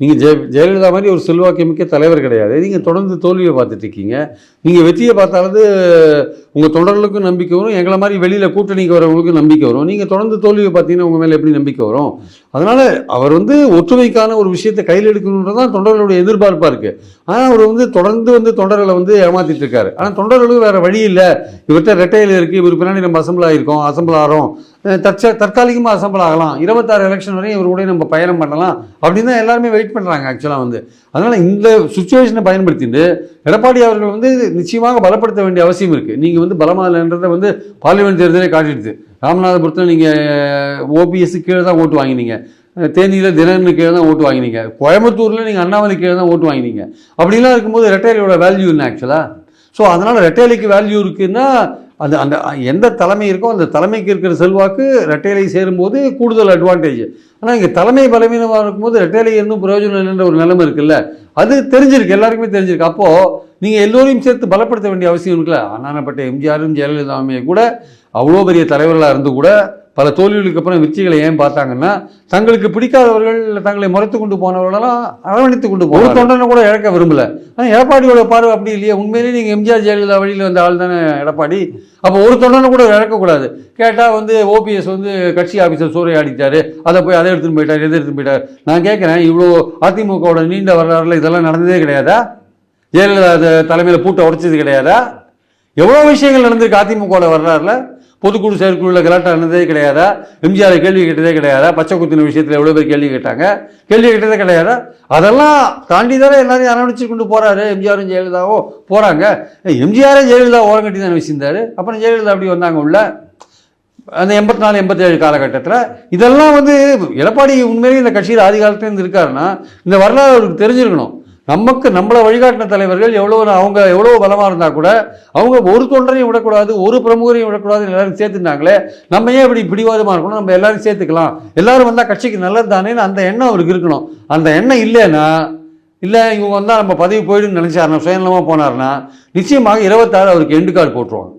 நீங்கள் ஜெயலலிதா மாதிரி ஒரு செல்வாக்கு மிக்க தலைவர் கிடையாது. நீங்கள் தொடர்ந்து தோல்வியை பார்த்துட்டு இருக்கீங்க. நீங்கள் வெற்றியை பார்த்தாலும் உங்கள் தொண்டர்களுக்கும் நம்பிக்கை வரும், எங்களை மாதிரி வெளியில் கூட்டணிக்கு வரவங்களுக்கும் நம்பிக்கை வரும். நீங்கள் தொடர்ந்து தோல்வியை பார்த்தீங்கன்னா உங்கள் மேலே எப்படி நம்பிக்கை வரும்? அதனால் அவர் ஒற்றுமைக்கான ஒரு விஷயத்தை கையில் எடுக்கணுன்றது தான் தொண்டர்களுடைய எதிர்பார்ப்பாக இருக்குது. ஆனால் அவர் தொடர்ந்து தொண்டர்களை ஏமாற்றிட்டு இருக்காரு. ஆனால் தொண்டர்களுக்கு வேறு வழி இல்லை, இவர்கிட்ட ரெட்டையில் இருக்குது, இவர் பின்னாடி நம்ம அசம்பிள் ஆகிறோம், தற்காலிகமாக அசம்பிள் ஆகலாம், 26 எலெக்ஷன் வரையும் இவர் கூட நம்ம பயணம் பண்ணலாம் அப்படின்னு தான் எல்லாருமே வெயிட் பண்ணுறாங்க ஆக்சுவலாக. அதனால் இந்த சுச்சுவேஷனை பயன்படுத்திட்டு எடப்பாடி அவர்கள் நிச்சயமாக பலப்படுத்த வேண்டிய அவசியம் இருக்குது. நீங்கள் பலமாக இல்லைன்றதை பார்லிமெண்ட் தேர்தலே காட்டிடுது. ராமநாதபுரத்தில் நீங்கள் ஓபிஎஸ் கீழே தான் ஓட்டு வாங்கினீங்க, தேனியில் தினன்னு கீழே தான் ஓட்டு வாங்கினீங்க, கோயம்புத்தூரில் நீங்கள் அண்ணாமலை கீழே தான் ஓட்டு வாங்கினீங்க. அப்படிலாம் இருக்கும்போது ரெட்டையிலோட வேல்யூ இல்லை ஆக்சுவலாக. ஸோ அதனால் ரெட்டையிலைக்கு வேல்யூ இருக்குன்னா அந்த அந்த எந்த தலைமை இருக்கோ அந்த தலைமைக்கு இருக்கிற செல்வாக்கு ரெட்டையிலை சேரும்போது கூடுதல் அட்வான்டேஜ். ஆனால் இங்கே தலைமை பலவீனமாக இருக்கும்போது ரெட்டையிலை இன்னும் பிரயோஜனம் இல்லைன்ற ஒரு நிலைமை இருக்குல்ல, அது தெரிஞ்சிருக்கு, எல்லாருக்குமே தெரிஞ்சிருக்கு. அப்போது நீங்கள் எல்லோரையும் சேர்த்து பலப்படுத்த வேண்டிய அவசியம் இருக்குல்ல. அண்ணாநப்பட்ட எம்ஜிஆரும் ஜெயலலிதாவுமே கூட அவ்வளோ பெரிய தலைவர்களாக இருந்து கூட பல தோல்விகளுக்கு அப்புறம் வெற்றிகளை ஏன் பார்த்தாங்கன்னா, தங்களுக்கு பிடிக்காதவர்கள் தங்களை முறைத்து கொண்டு போனவர்களெல்லாம் அரவணைத்து கொண்டு போன ஒரு தொண்டனை கூட இழக்க விரும்பல. ஆனால் எடப்பாடியோட பார்வை அப்படி இல்லையா? உண்மையிலேயே நீங்கள் எம்ஜிஆர் ஜெயலலிதா வழியில் வந்த ஆள் தானே எடப்பாடி. அப்போ ஒரு தொண்டனை கூட இழக்கக்கூடாது. கேட்டால் ஓபிஎஸ் கட்சி ஆஃபீஸர் சூறையாடிட்டாரு, அதை போய் அதை எடுத்துன்னு போயிட்டார், எதை எடுத்துன்னு போயிட்டார். நான் கேட்குறேன், இவ்வளோ அதிமுகவோட நீண்ட வரலாறுல இதெல்லாம் நடந்ததே கிடையாதா? ஜெயலலிதா தலைமையில் பூட்டை உடைச்சது கிடையாதா? எவ்வளோ விஷயங்கள் நடந்திருக்கு அதிமுகவோட வரலாறுல. பொதுக்குழு செயற்குழுவில் கலாட்டம் நடந்ததே கிடையாதா? எம்ஜிஆரை கேள்வி கேட்டதே கிடையாதா? பச்சை குத்தின விஷயத்தில் எவ்வளோ பேர் கேள்வி கேட்டாங்க, கேள்வி கேட்டதே கிடையாதா? அதெல்லாம் தாண்டி தானே எல்லாரையும் அரவணைச்சு கொண்டு போகிறாரு. எம்ஜிஆரும் ஜெயலலிதாவோ போகிறாங்க. எம்ஜிஆரே ஜெயலலிதா ஓரம் கட்டி தானே வச்சிருந்தாரு. அப்புறம் ஜெயலலிதா அப்படி வந்தாங்க உள்ள அந்த 84, 87 காலகட்டத்தில். இதெல்லாம் எடப்பாடி உண்மையிலேயே இந்த கட்சியில் ஆதி காலத்துலேருந்து இருக்காருன்னா இந்த வரலாறு அவருக்கு தெரிஞ்சிருக்கணும். நம்மளை வழிகாட்டின தலைவர்கள் அவங்க எவ்வளோ பலமாக இருந்தால் கூட அவங்க ஒரு தொண்டரையும் விடக்கூடாது, ஒரு பிரமுகரையும் விடக்கூடாது, எல்லாரும் சேர்த்துட்டாங்களே, நம்ம ஏன் இப்படி பிடிவாதமாக இருக்கணும், நம்ம எல்லாரும் சேர்த்துக்கலாம், எல்லாரும் வந்தால் கட்சிக்கு நல்லது தானேன்னு அந்த எண்ணம் அவருக்கு இருக்கணும். அந்த எண்ணம் இல்லைன்னா, இல்லை இவங்க வந்தால் நம்ம பதவி போயிடுன்னு நினச்சாருன்னா, சுயநலமாக போனார்னா நிச்சயமாக 26 அவருக்கு எண்டு கார்டு போட்டுருவாங்க.